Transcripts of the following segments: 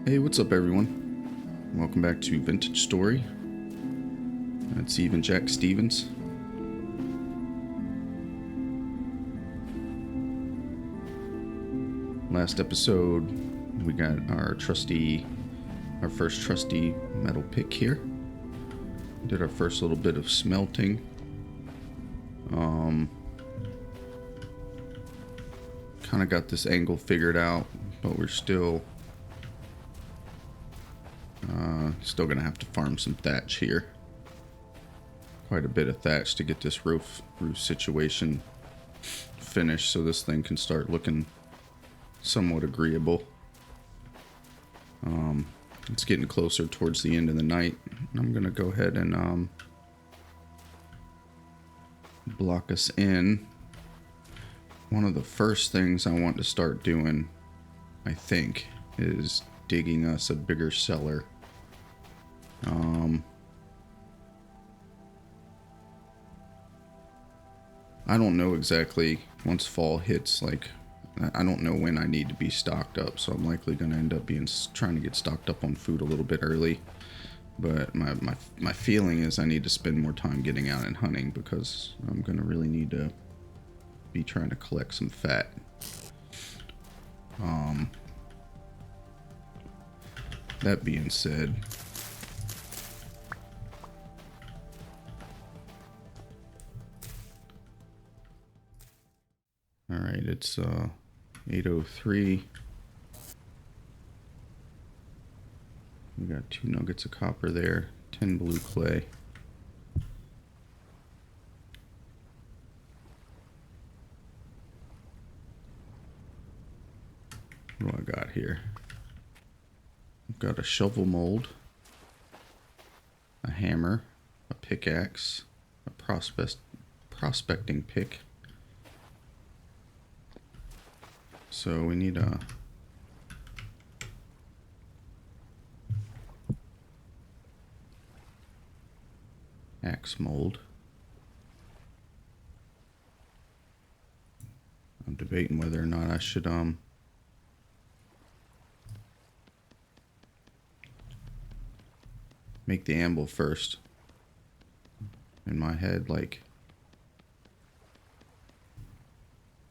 Hey, what's up, everyone? Welcome back to Vintage Story. It's Even Jack Stevens. Last episode, we got our first trusty metal pick here. Did our first little bit of smelting. Kind of got this angle figured out, but we're still gonna have to farm some thatch here. Quite a bit of thatch to get this roof situation finished, so this thing can start looking somewhat agreeable. It's getting closer towards the end of the night. I'm gonna go ahead and block us in. One of the first things I want to start doing, I think, is digging us a bigger cellar. I don't know exactly once fall hits, like, I don't know when I need to be stocked up, so I'm likely going to end up trying to get stocked up on food a little bit early. But my feeling is I need to spend more time getting out and hunting, because I'm going to really need to be trying to collect some fat. That being said, all right, it's 8:03. We got 2 nuggets of copper there, 10 blue clay. What do I got here? I've got a shovel mold, a hammer, a pickaxe, a prospecting pick. So we need a axe mold. I'm debating whether or not I should make the anvil first. In my head, like,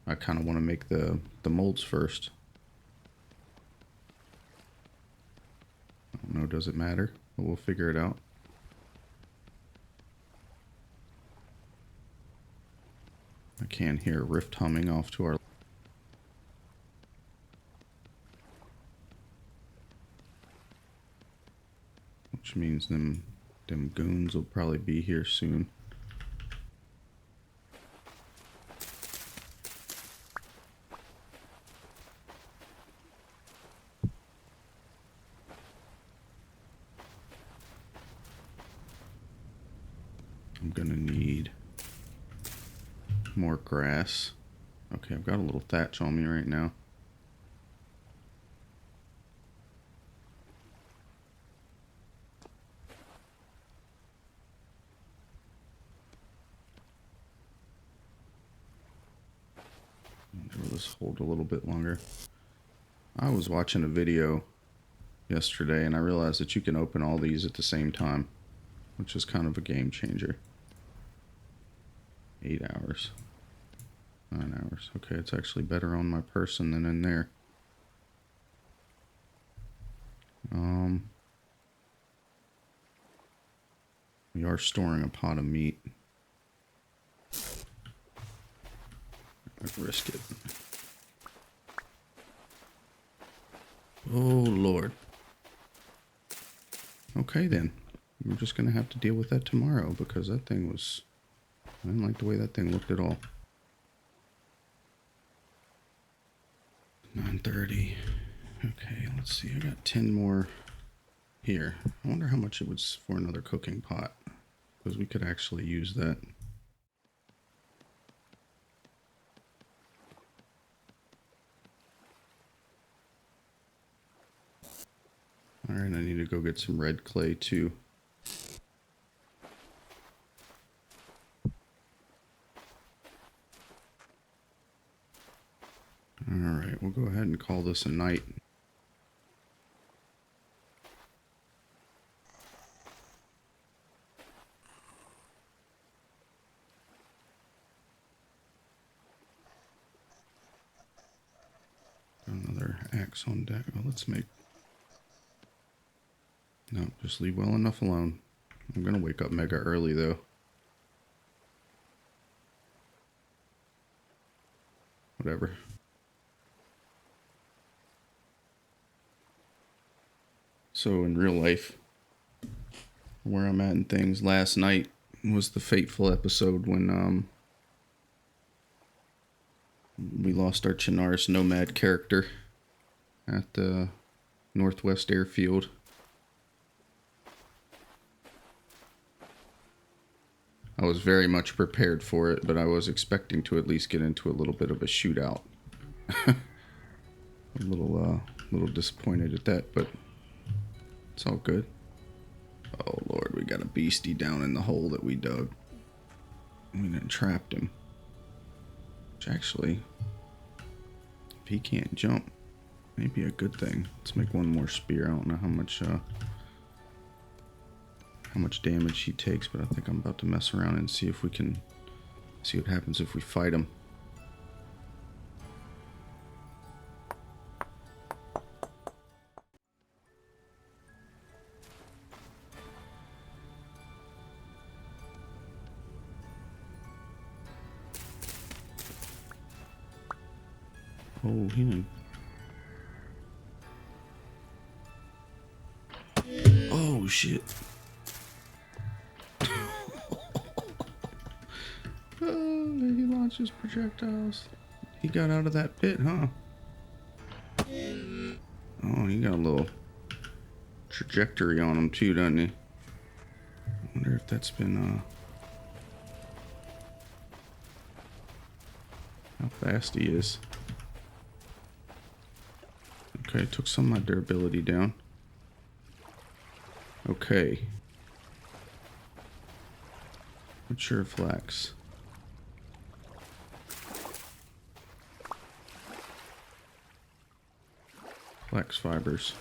I kind of want to make the molds first. I don't know, does it matter? But we'll figure it out. I can hear a rift humming off to our... Which means them goons will probably be here soon. I'm gonna need more grass. Okay, I've got a little thatch on me right now. Will this hold a little bit longer? I was watching a video yesterday and I realized that you can open all these at the same time, which is kind of a game changer. 8 hours. 9 hours. Okay, it's actually better on my person than in there. We are storing a pot of meat. I'd risk it. Oh, Lord. Okay, then. We're just going to have to deal with that tomorrow, because that thing was... I didn't like the way that thing looked at all. 9:30. Okay, let's see. I got 10 more here. I wonder how much it was for another cooking pot, because we could actually use that. Alright, I need to go get some red clay too. Alright, we'll go ahead and call this a night. Flax on deck. Well, let's make... No, just leave well enough alone. I'm gonna wake up mega early, though. Whatever. So, in real life, where I'm at in things, last night was the fateful episode when, we lost our Chinaris Nomad character at the Northwest Airfield. I was very much prepared for it, but I was expecting to at least get into a little bit of a shootout. A little disappointed at that, but it's all good. Oh Lord, we got a beastie down in the hole that we dug. We done trapped him. Which actually, if he can't jump, may be a good thing. Let's make one more spear. I don't know how much damage he takes, but I think I'm about to mess around and see if we can see what happens if we fight him. Oh, he didn't. Oh, shit. Oh, he launches projectiles. He got out of that pit, huh? Oh, he got a little trajectory on him too, doesn't he? I wonder if that's been, how fast he is. Okay, took some of my durability down. Okay. Mature flax. Flax fibers.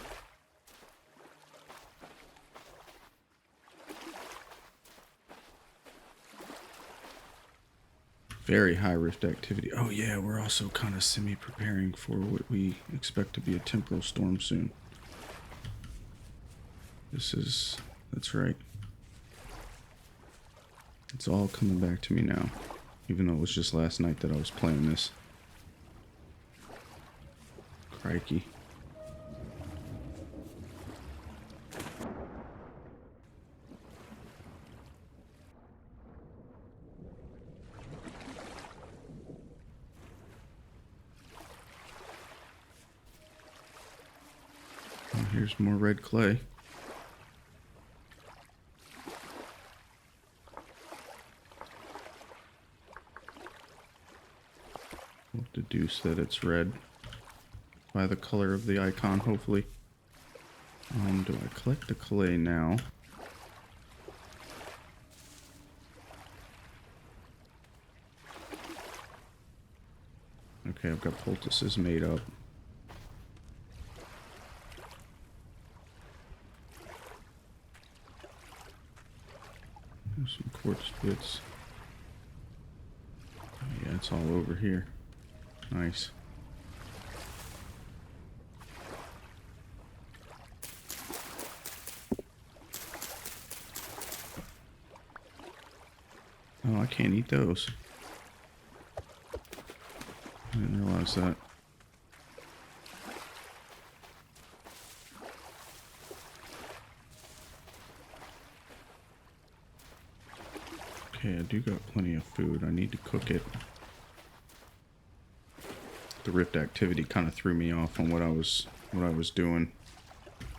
Very high rift activity. Oh yeah, we're also kind of semi-preparing for what we expect to be a temporal storm soon. That's right. It's all coming back to me now. Even though it was just last night that I was playing this. Crikey. Oh, here's more red clay. We'll deduce that it's red by the color of the icon, hopefully. Do I collect the clay now? Okay, I've got poultices made up. There's some quartz bits. Oh, yeah, it's all over here. Nice. Oh, I can't eat those. I didn't realize that. Okay, I do got plenty of food. I need to cook it. The rift activity kind of threw me off on what I was doing.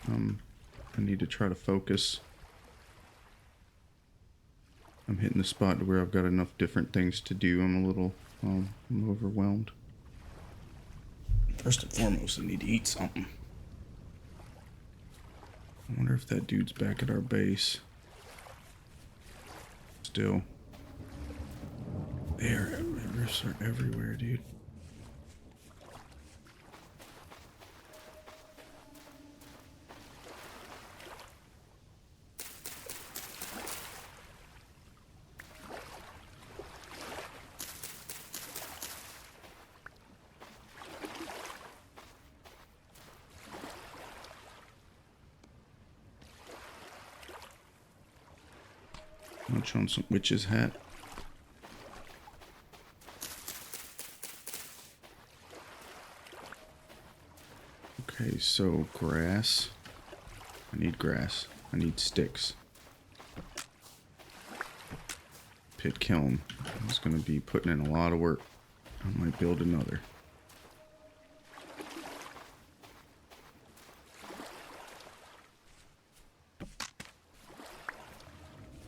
I need to try to focus. I'm hitting the spot where I've got enough different things to do. I'm a little I'm overwhelmed. First and foremost, I need to eat something. I wonder if that dude's back at our base. Still. There, rifts are everywhere, dude. Munch on some witch's hat. Okay, so grass. I need grass. I need sticks. Pit kiln. I was going to be putting in a lot of work. I might build another.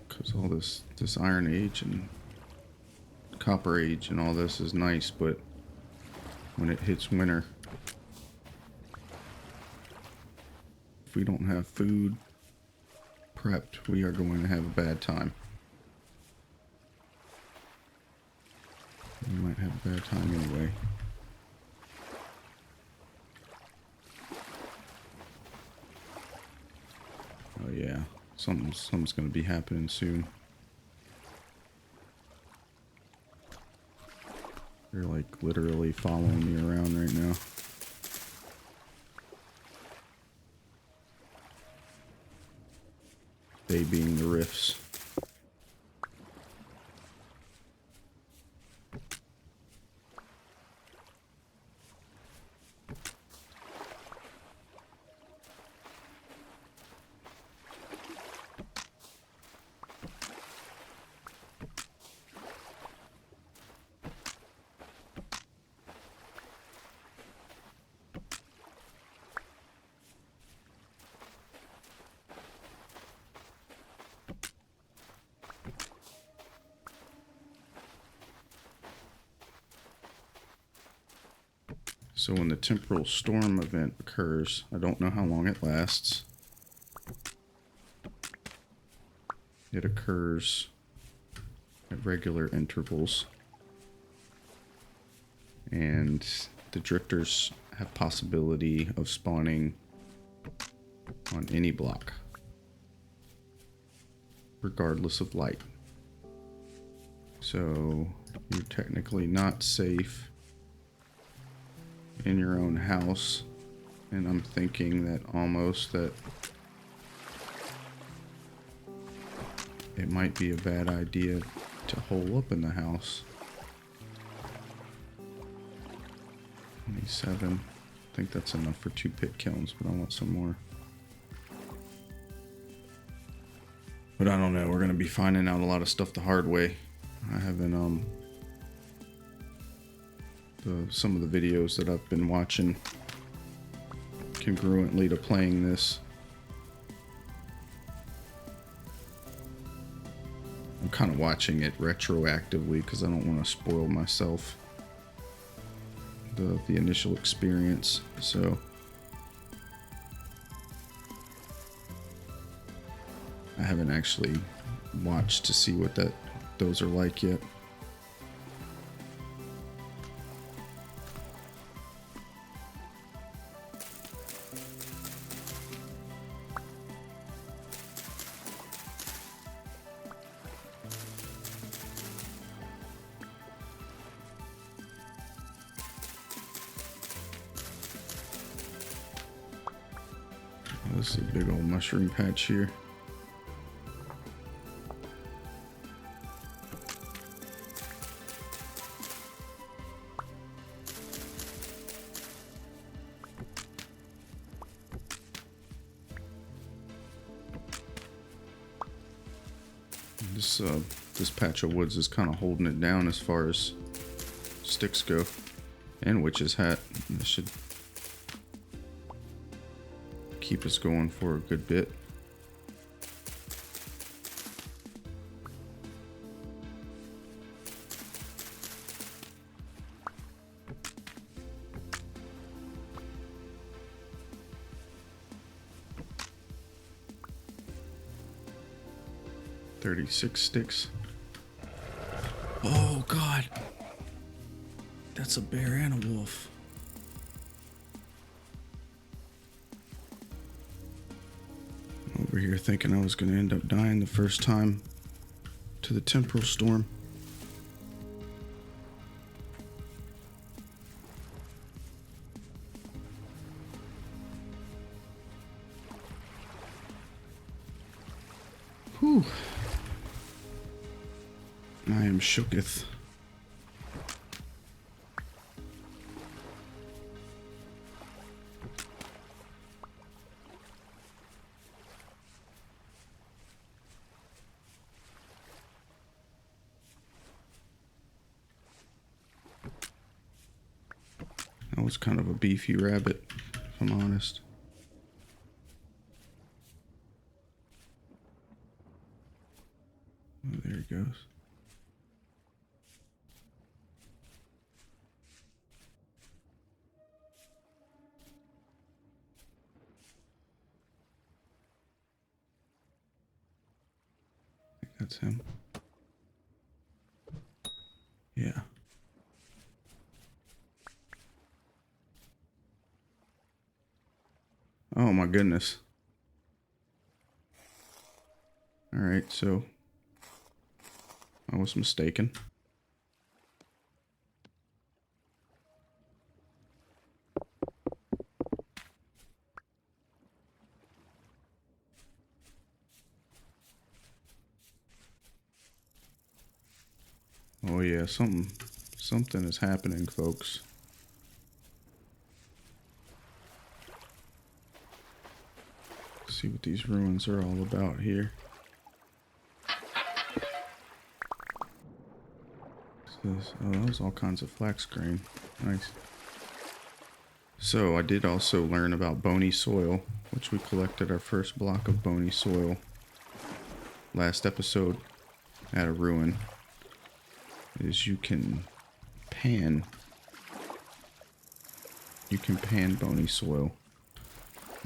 Because all this Iron Age and Copper Age and all this is nice, but when it hits winter, if we don't have food prepped, we are going to have a bad time. We might have a bad time anyway. Oh yeah, something's gonna be happening soon. They're like literally following me around right now. They being the rifts. So when the temporal storm event occurs, I don't know how long it lasts. It occurs at regular intervals. And the drifters have possibility of spawning on any block, regardless of light. So you're technically not safe in your own house, and I'm thinking that almost that it might be a bad idea to hole up in the house. 27. I think that's enough for 2 pit kilns, but I want some more. But I don't know, we're gonna be finding out a lot of stuff the hard way. I haven't some of the videos that I've been watching congruently to playing this. I'm kind of watching it retroactively because I don't want to spoil myself the initial experience. So I haven't actually watched to see what those are like yet. This is a big old mushroom patch here. This patch of woods is kind of holding it down as far as sticks go, and witch's hat. This should keep us going for a good bit. "36 sticks. Oh God, that's a bear and a wolf. Over here thinking I was going to end up dying the first time to the temporal storm. Whew. I am shooketh. That was kind of a beefy rabbit, if I'm honest. Oh, there he goes. I think that's him. Yeah. Oh my goodness. Alright, so I was mistaken. Oh yeah, something is happening, folks. Let's see what these ruins are all about here. Oh, that was all kinds of flax grain. Nice. So I did also learn about bony soil, which we collected our first block of bony soil last episode at a ruin. Is you can pan bony soil,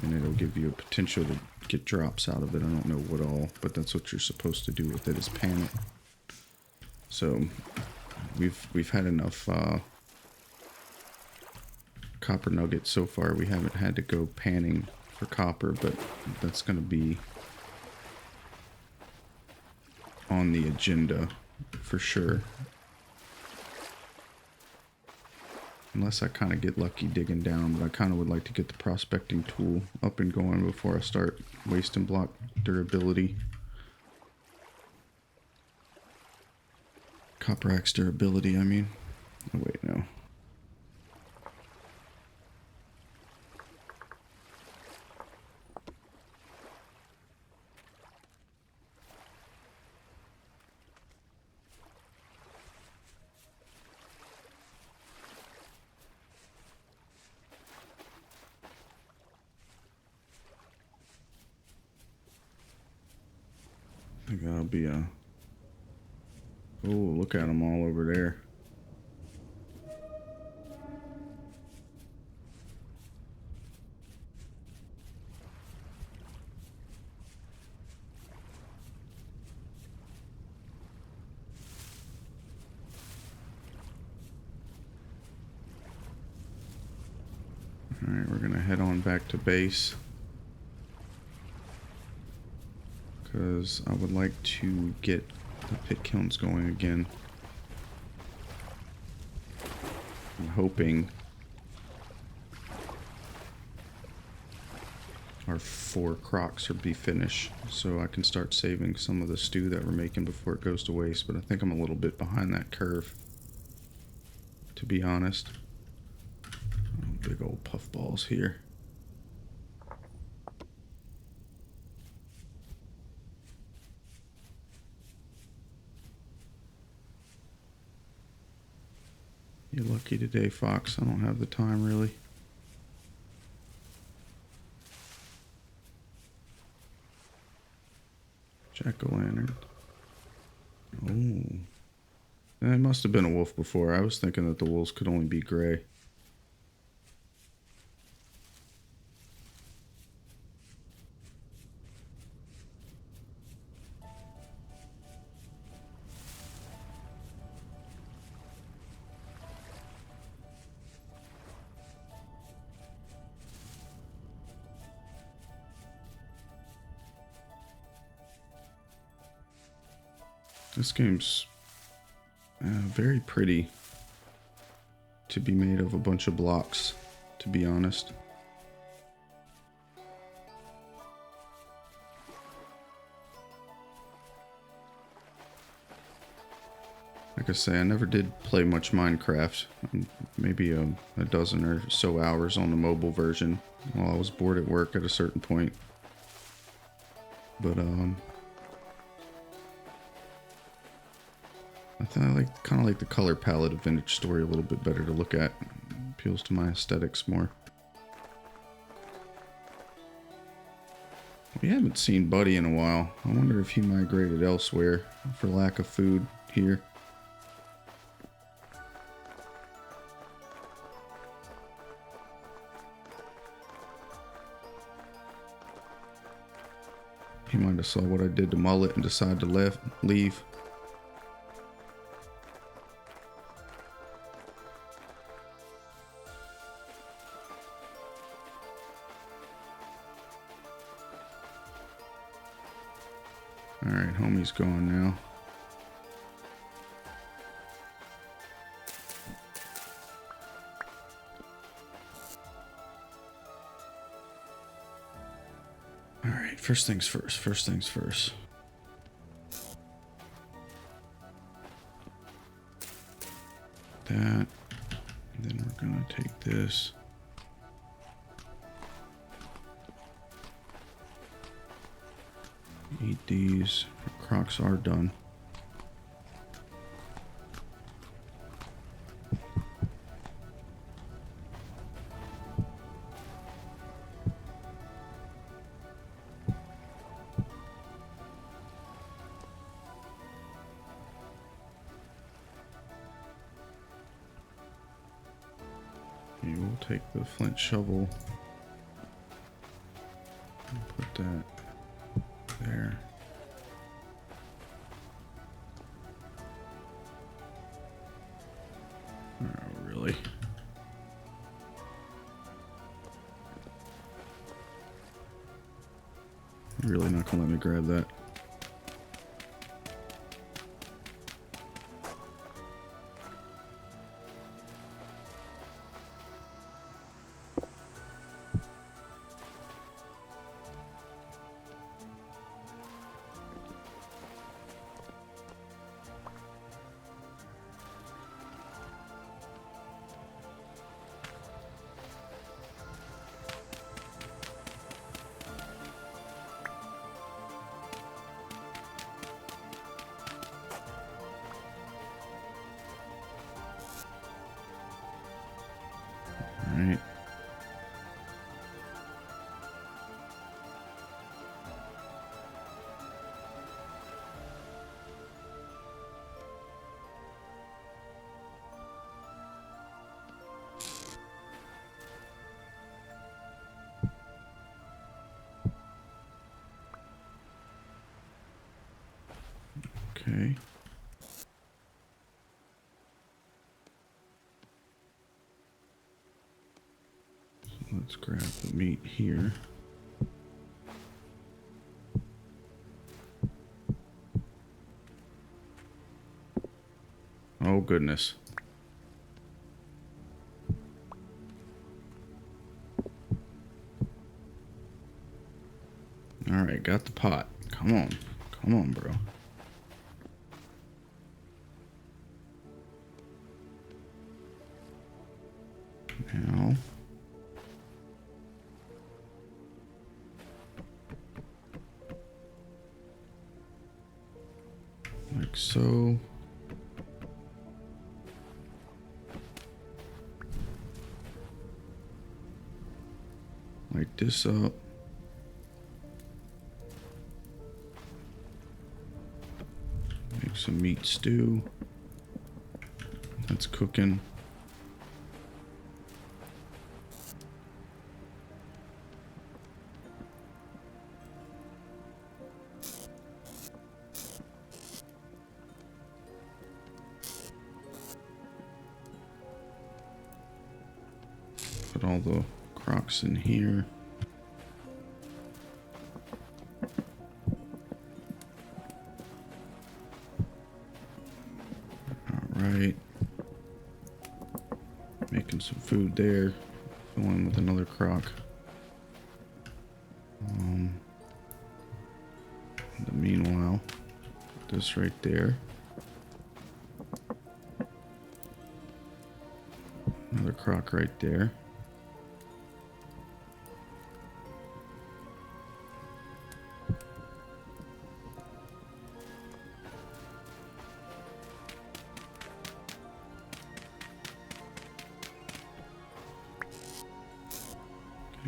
and it'll give you a potential to get drops out of it. I don't know what all, but that's what you're supposed to do with it, is pan it. So we've had enough copper nuggets so far. We haven't had to go panning for copper, but that's going to be on the agenda for sure. Unless I kind of get lucky digging down, but I kind of would like to get the prospecting tool up and going before I start wasting block durability. Copper axe durability, I mean. Oh wait, no. I think that'll be a... Oh, look at them all over there. Alright, we're going to head on back to base. Because I would like to get the pit kilns going again. I'm hoping our 4 crocks will be finished, so I can start saving some of the stew that we're making before it goes to waste. But I think I'm a little bit behind that curve, to be honest. Oh, big old puffballs here. You're lucky today, Fox. I don't have the time, really. Jack-o'-lantern. Oh. It must have been a wolf before. I was thinking that the wolves could only be gray. This game's very pretty to be made of a bunch of blocks, to be honest. Like I say, I never did play much Minecraft. Maybe a dozen or so hours on the mobile version while I was bored at work at a certain point. But I thought I kind of like the color palette of Vintage Story a little bit better to look at. Appeals to my aesthetics more. We haven't seen Buddy in a while. I wonder if he migrated elsewhere for lack of food here. He might have saw what I did to Mullet and decided to leave. Alright, homie's gone now. Alright, first things first. That. And then we're gonna take this. Eat these. Our crocs are done. Okay, we'll take the flint shovel and put that there. Oh, really? You're really not gonna let me grab that? Right. Okay. Let's grab the meat here. Oh, goodness. All right, got the pot. Come on. Come on, bro. Now. Like so. Light this up. Make some meat stew. That's cooking. Put all the crocs in here. Alright. Making some food there. Going with another croc. In the meanwhile, put this right there. Another crock right there.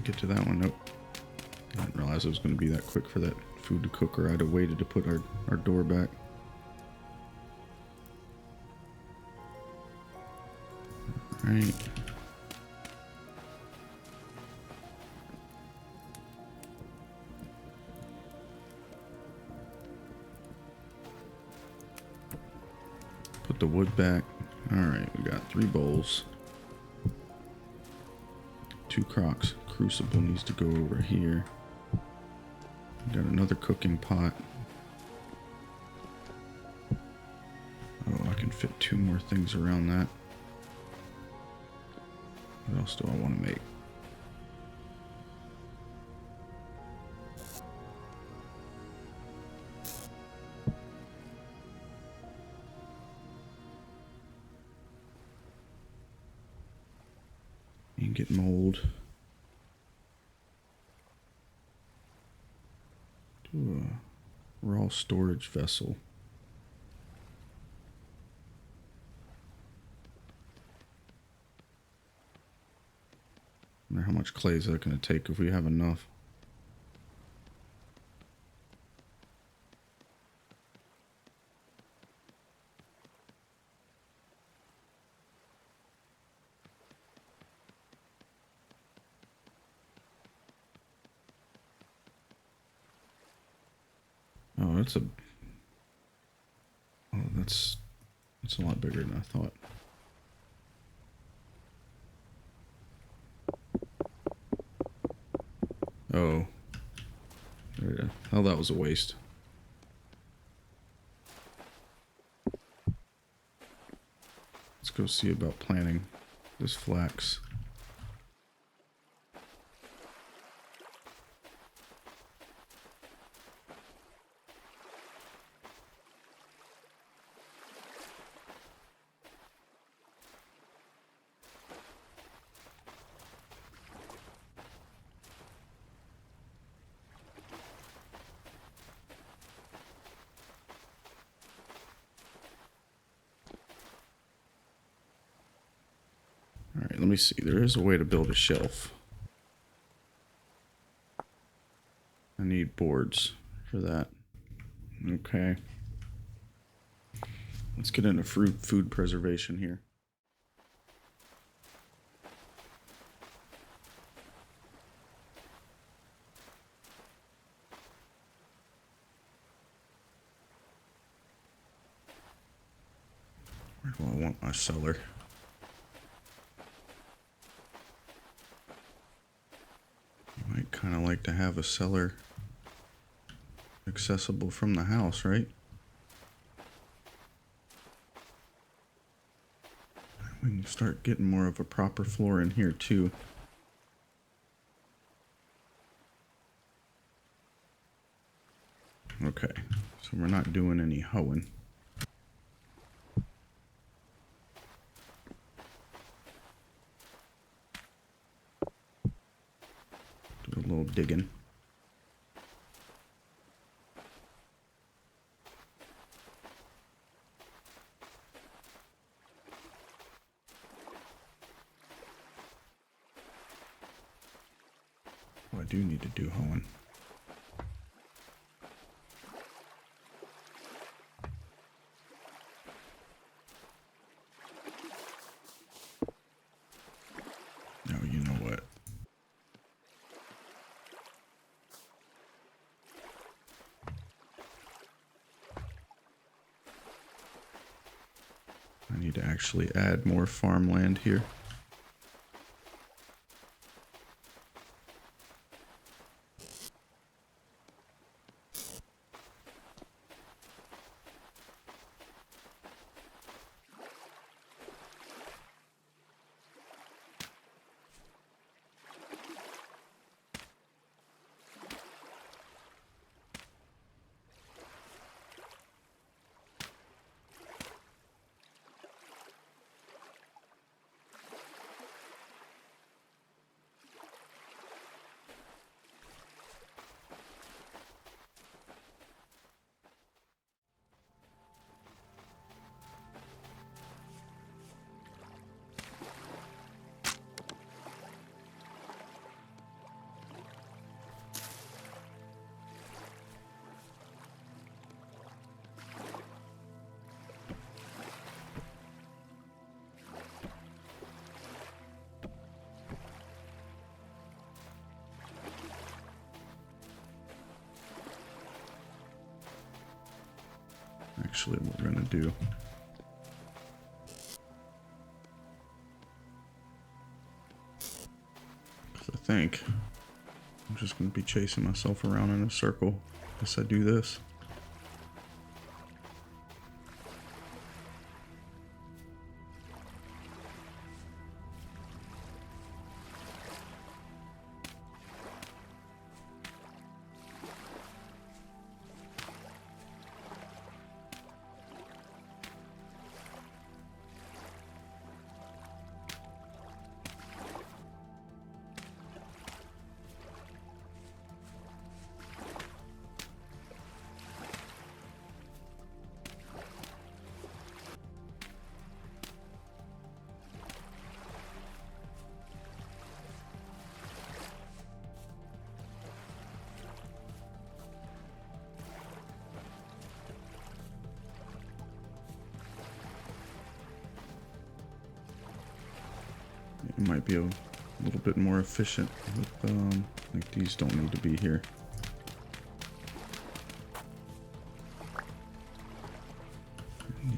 Get to that one. Nope. I didn't realize it was going to be that quick for that food to cook, or I'd have waited to put our door back. Alright. Put the wood back. Alright, we got 3 bowls. 2 crocks. Crucible needs to go over here. Got another cooking pot. Oh, I can fit 2 more things around that. What else do I want to make? You can get mold. Do a raw storage vessel. I wonder how much clay is that going to take if we have enough. Oh, that's a lot bigger than I thought. Oh. Oh, that was a waste. Let's go see about planting this flax. Alright, let me see. There is a way to build a shelf. I need boards for that. Okay. Let's get into food preservation here. Where do I want my cellar? You might kind of like to have a cellar accessible from the house, right? We can start getting more of a proper floor in here too. Okay, so we're not doing any hoeing. Do a little digging. Oh, I do need to do hoeing. No, you know what? I need to actually add more farmland here. actually what we're gonna do. I think I'm just gonna be chasing myself around in a circle as I do this. It might be a little bit more efficient with, like these don't need to be here.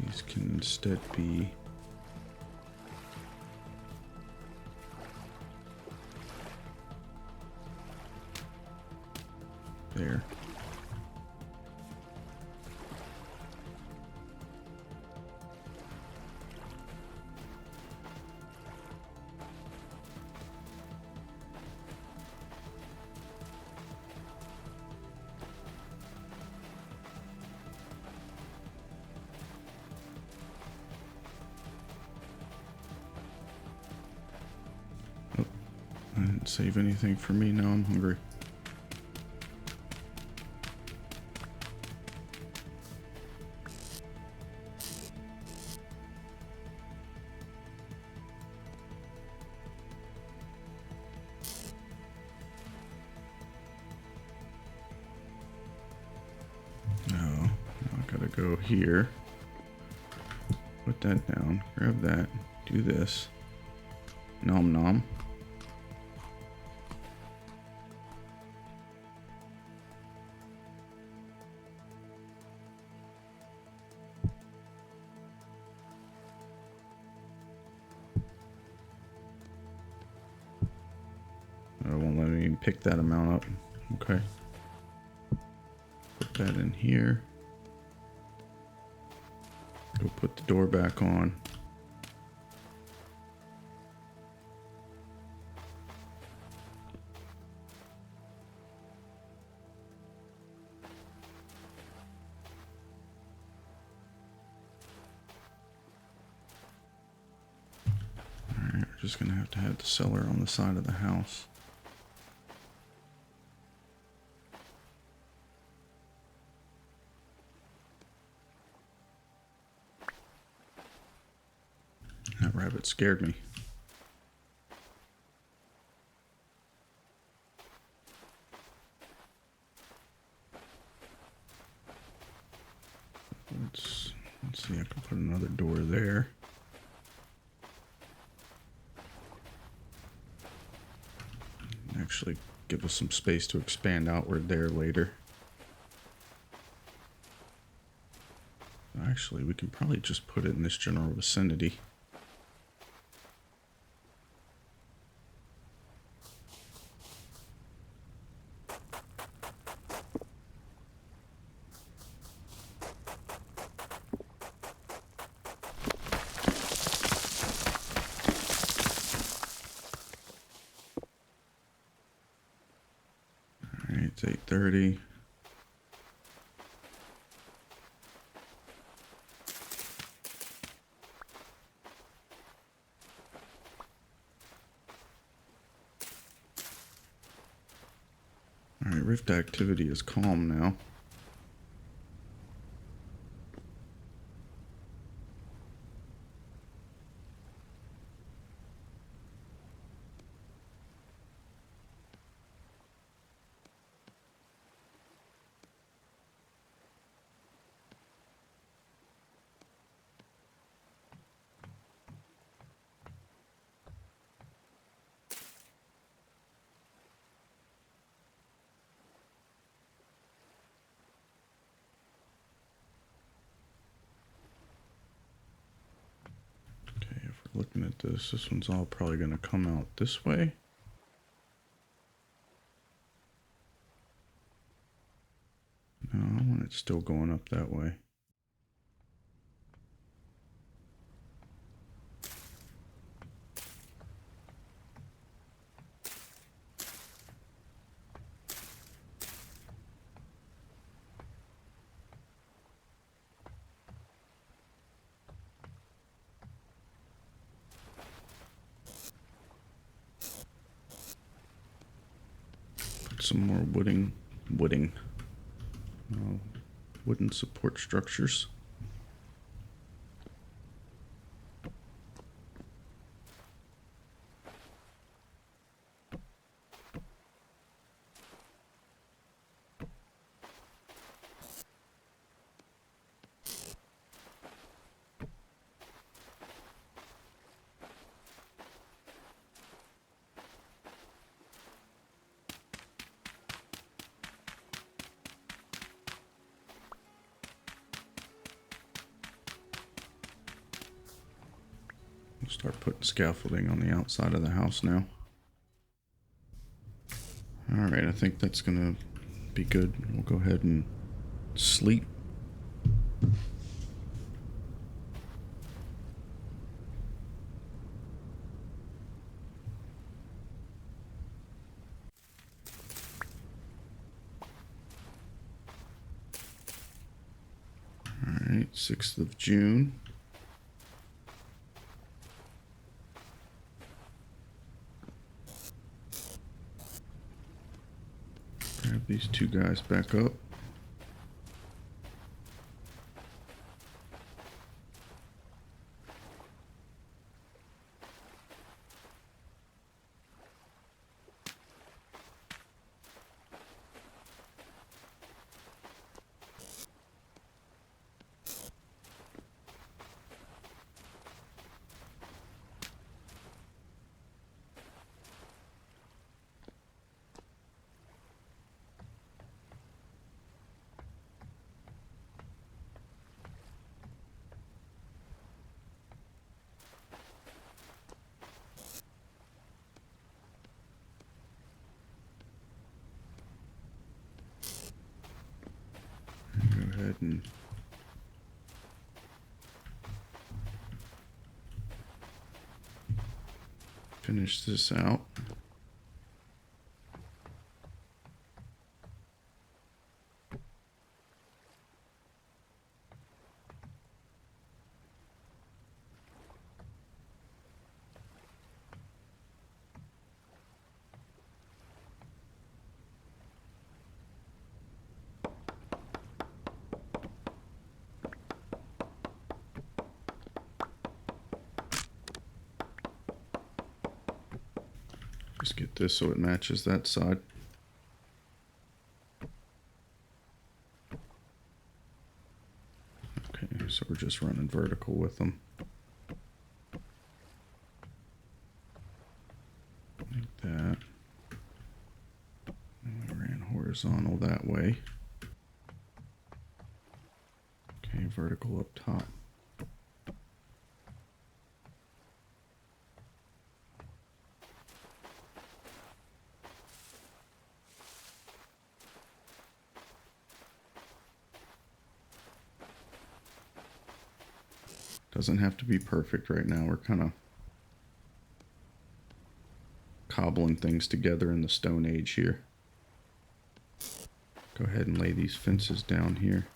These can instead be there. I didn't save anything for me. Now I'm hungry. No, I gotta go here. Put that down. Grab that. Do this. Nom nom. I won't let me pick that amount up. Okay. Put that in here. Go put the door back on. Alright, we're just gonna have to have the cellar on the side of the house. That rabbit scared me. Let's see, I can put another door there. Actually give us some space to expand outward there later. Actually, we can probably just put it in this general vicinity. Alright, it's 8:30. Alright, rift activity is calm now. this. This one's all probably going to come out this way. No, I want it still going up that way. Some more wooden support structures. We'll start putting scaffolding on the outside of the house now. Alright, I think that's gonna be good. We'll go ahead and sleep. Alright, 6th of June. Grab these two guys back up. Go ahead and finish this out. Just get this so it matches that side. Okay, so we're just running vertical with them. Like that. And we ran horizontal that way. Okay, vertical up top. Doesn't have to be perfect right now. We're kind of cobbling things together in the Stone Age here. Go ahead and lay these fences down here.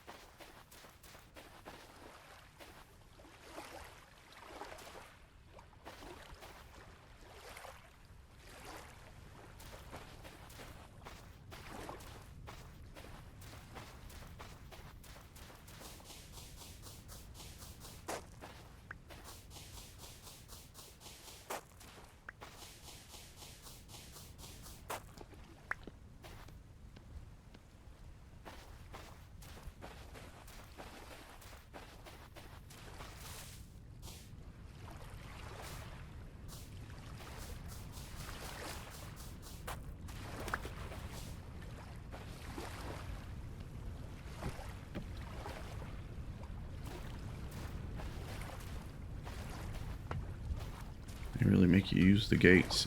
They really make you use the gates.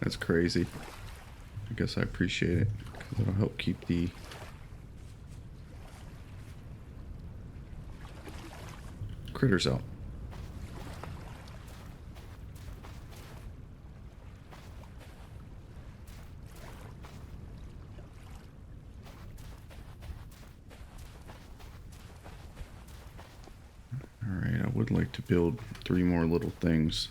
That's crazy. I guess I appreciate it because it'll help keep the critters out. Alright, I would like to build 3 more little things.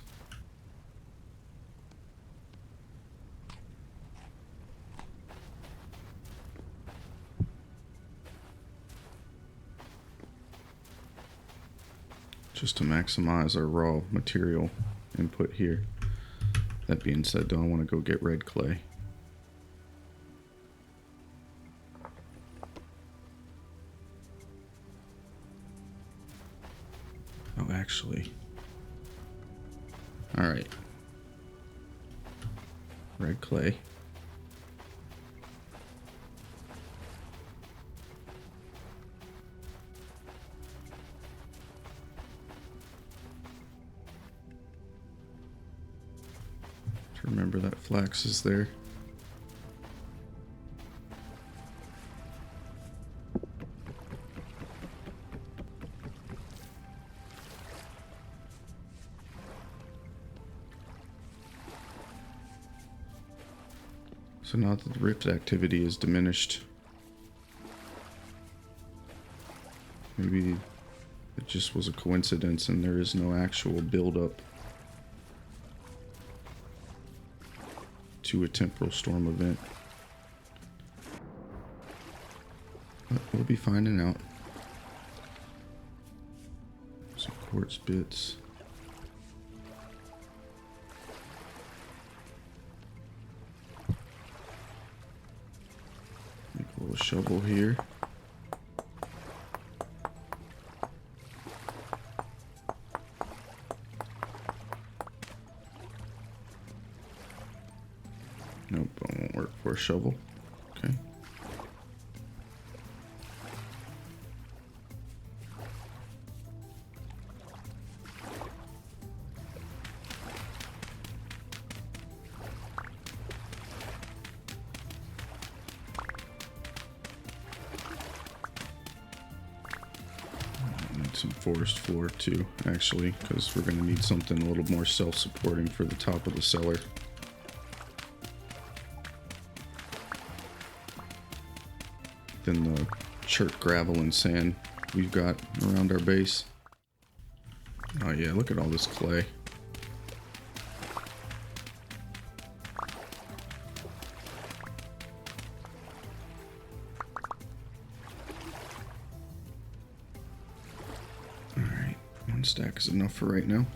Just to maximize our raw material input here. That being said, though, I want to go get red clay. Oh, actually. Alright. Red clay. Remember that flax is there. So now that the rift activity is diminished, maybe it just was a coincidence and there is no actual build-up to a temporal storm event. But we'll be finding out. Some quartz bits. Make a little shovel here. Nope, it won't work for a shovel. Okay. Need some forest floor too, actually, because we're going to need something a little more self-supporting for the top of the cellar. Than the chert gravel and sand we've got around our base. Oh yeah, look at all this clay. Alright, 1 stack is enough for right now.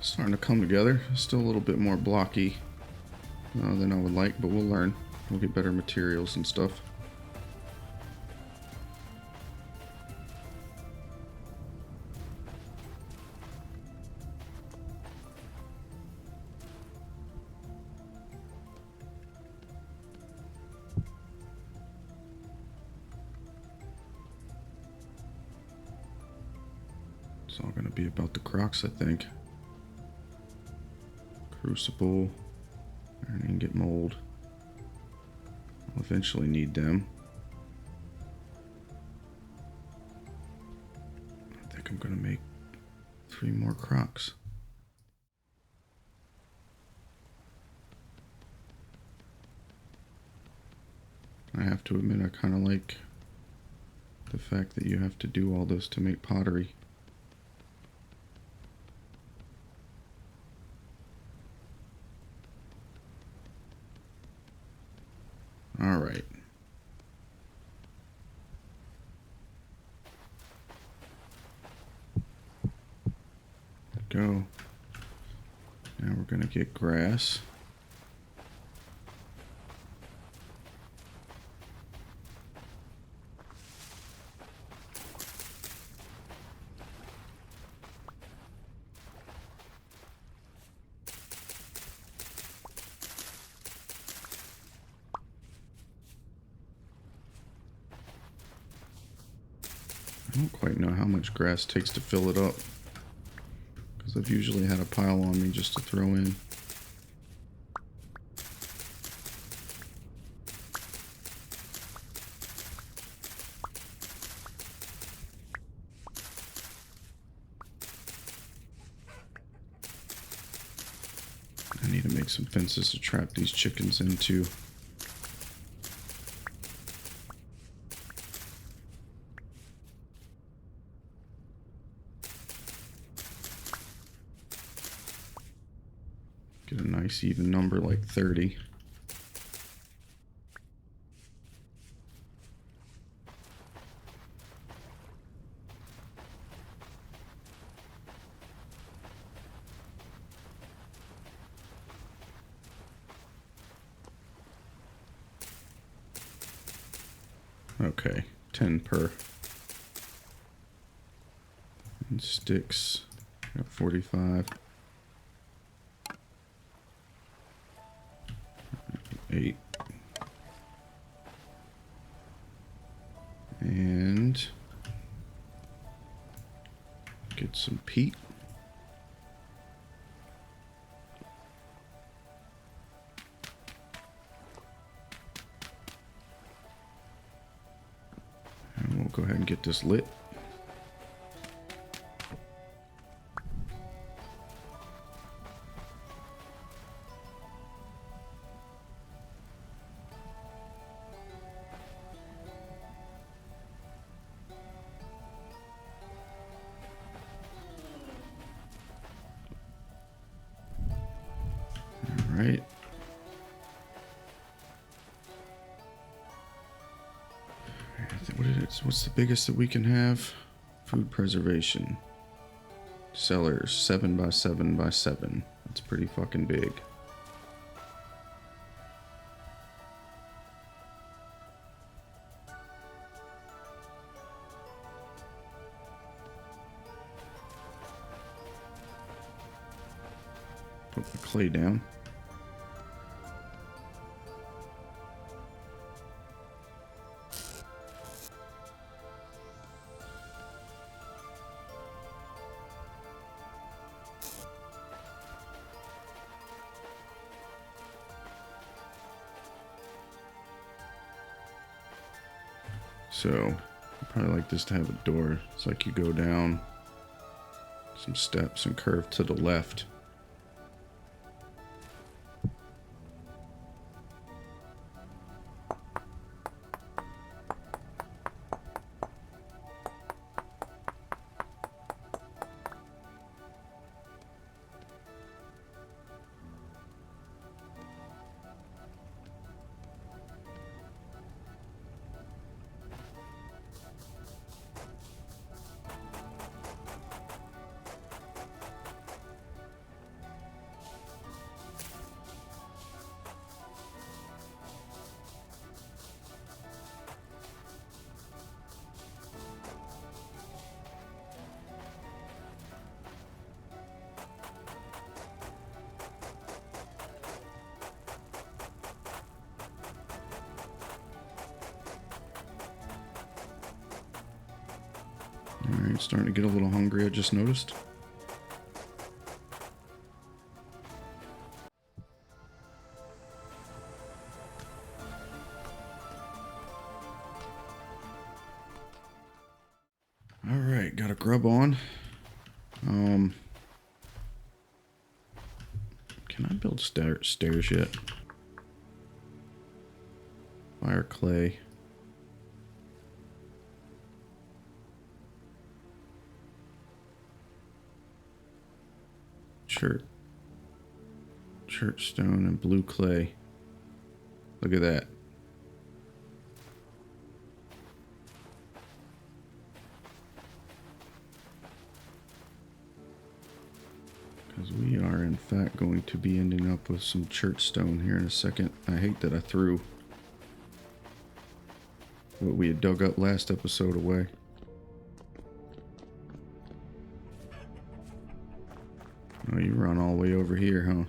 Starting to come together. Still a little bit more blocky than I would like, but we'll learn. We'll get better materials and stuff. It's all going to be about the crocs, I think. Crucible, iron ingot mold. I'll eventually need them. I think I'm gonna make 3 more crocs. I have to admit, I kind of like the fact that you have to do all this to make pottery. All right. Go. Now we're gonna get grass. don't quite know how much grass takes to fill it up, because I've usually had a pile on me just to throw in. I need to make some fences to trap these chickens into. Get a nice even number like 30. Okay, 10 per. And sticks, got 45. 8. And get some peat. And we'll go ahead and get this lit. Right. What's the biggest that we can have? Food preservation. Cellars, 7 by 7 by 7. That's pretty fucking big. Put the clay down. So, I'd probably like this to have a door. It's like you go down some steps and curve to the left. Alright, starting to get a little hungry, I just noticed. Alright, got a grub on. Can I build stairs yet? Fire clay. Church stone and blue clay. Look at that. Because we are in fact going to be ending up with some church stone here in a second. I hate that I threw what we had dug up last episode away. Oh, you run all the way over here, huh?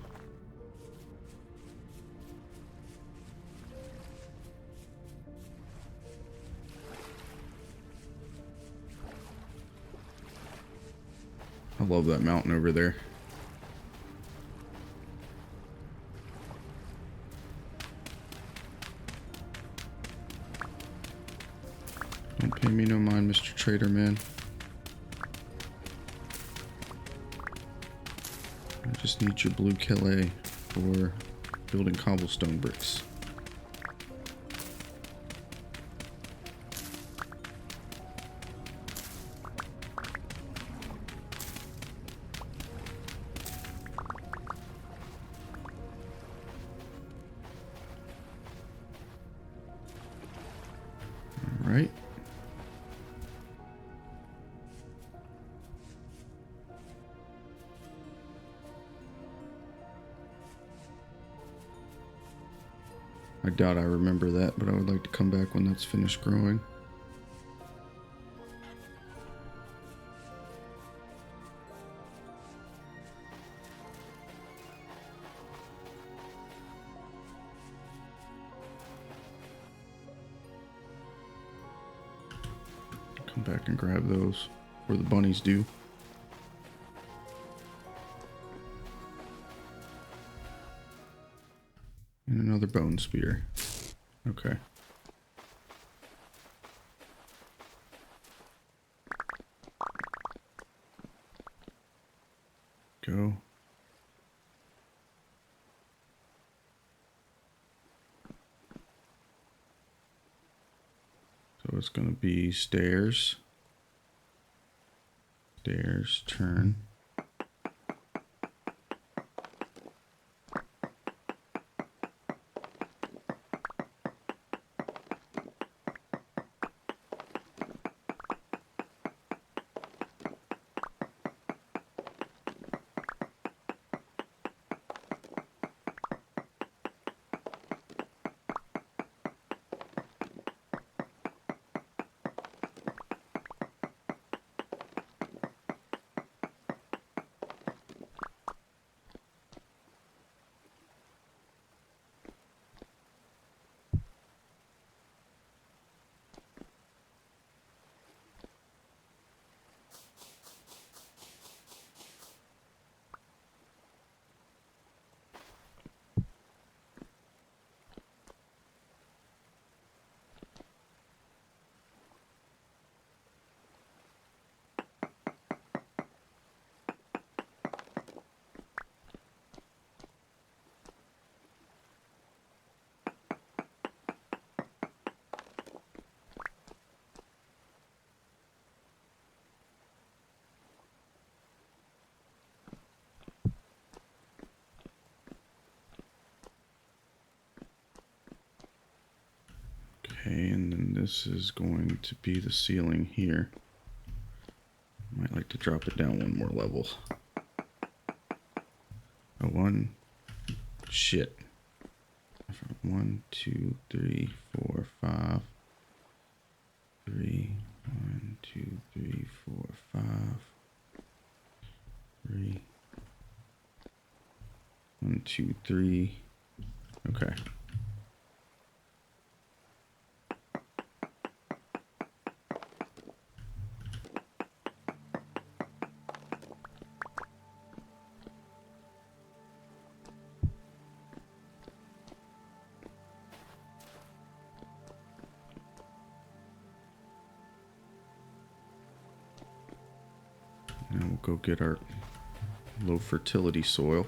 I love that mountain over there. Don't pay me no mind, Mr. Trader Man. I just need your blue Calais for building cobblestone bricks. All right. I doubt I remember that, but I would like to come back when that's finished growing. Come back and grab those, or the bunnies do. And another bone spear. Okay. Go. So it's going to be stairs. Stairs, turn. Okay, and then this is going to be the ceiling here. Might like to drop it down one more level. Oh, one. Shit. 1, 2, 3, 4, 5. 3. 1, 2, 3, 4, 5. 3. 1, 2, 3. Okay. Now we'll go get our low fertility soil.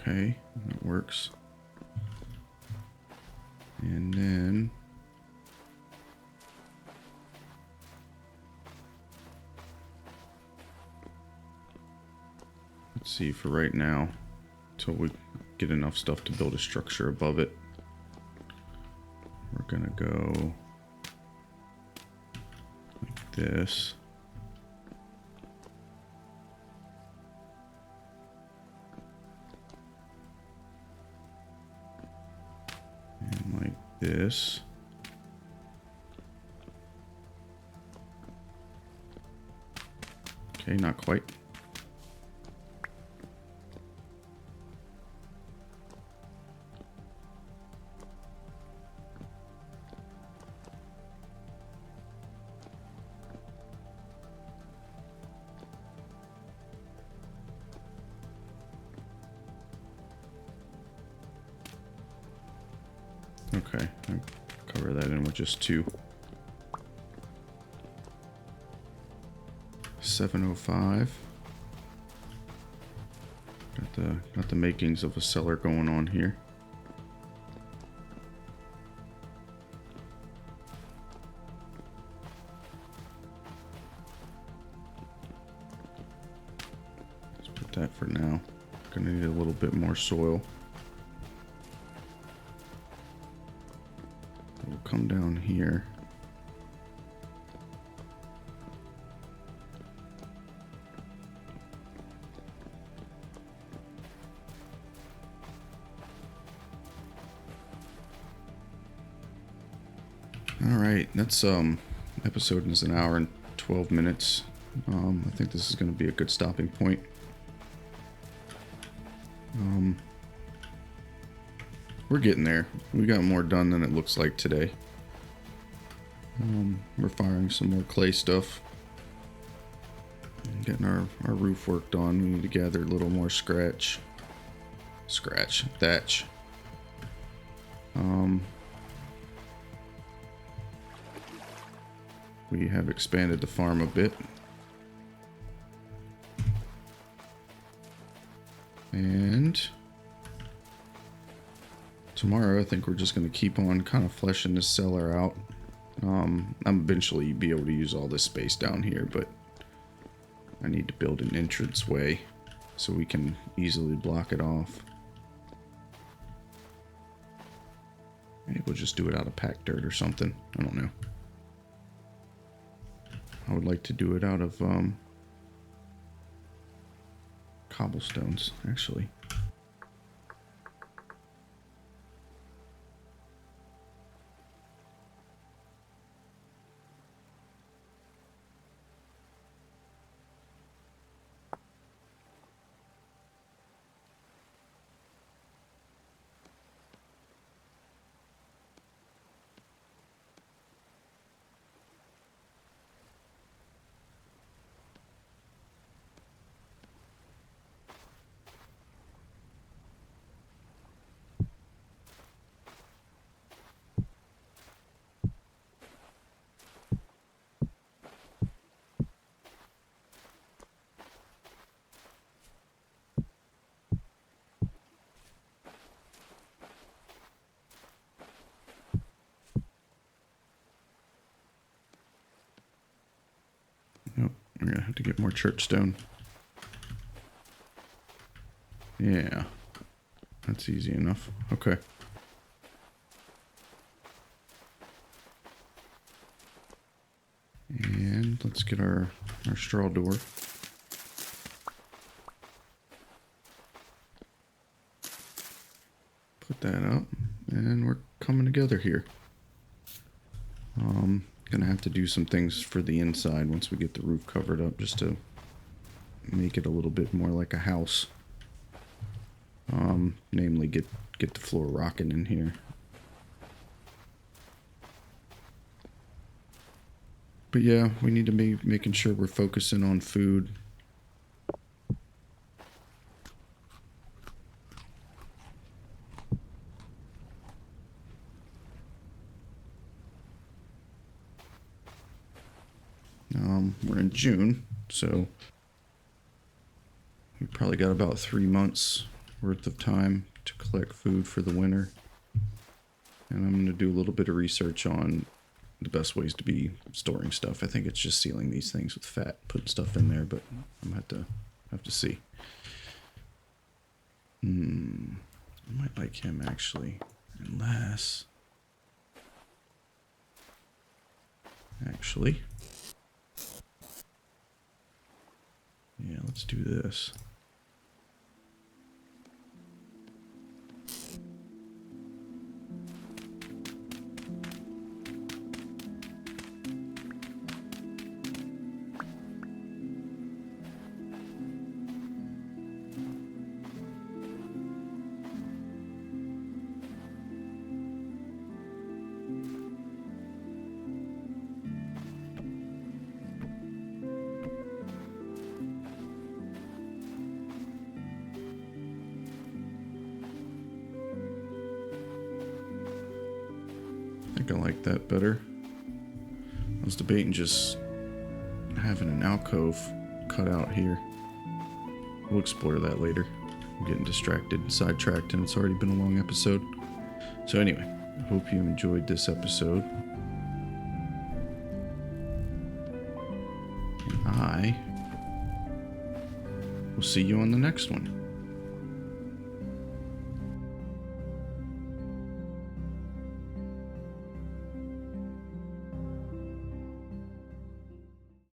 Okay, that works. And then let's see, for right now, until we get enough stuff to build a structure above it, we're gonna go like this. this. Okay, not quite. Okay, I'll cover that in with just 2. 705. Got the makings of a cellar going on here. Let's put that for now. Gonna need a little bit more soil. We'll come down here. Alright, that's episode is 1 hour and 12 minutes. I think this is going to be a good stopping point. We're getting there. We got more done than it looks like today. We're firing some more clay stuff. Getting our roof worked on. We need to gather a little more thatch. We have expanded the farm a bit. And tomorrow I think we're just going to keep on kind of fleshing this cellar out. I'm eventually be able to use all this space down here, but I need to build an entrance way so we can easily block it off. Maybe we'll just do it out of packed dirt or something. I don't know. I would like to do it out of cobblestones, actually. Nope, we're gonna have to get more church stone. Yeah, that's easy enough. Okay. And let's get our straw door. Put that up, and we're coming together here. Gonna have to do some things for the inside once we get the roof covered up, just to make it a little bit more like a house. Namely get the floor rocking in here. But yeah, we need to be making sure we're focusing on food. We're in June, so we probably got about 3 months worth of time to collect food for the winter. And I'm going to do a little bit of research on the best ways to be storing stuff. I think it's just sealing these things with fat, putting stuff in there, but I'm going to have to see. I might like him, actually, unless... Actually... Yeah, let's do this. think I like that better. I was debating just having an alcove cut out here. We'll explore that later. I'm getting distracted and sidetracked, and it's already been a long episode. So anyway, I hope you enjoyed this episode. And I will see you on the next one.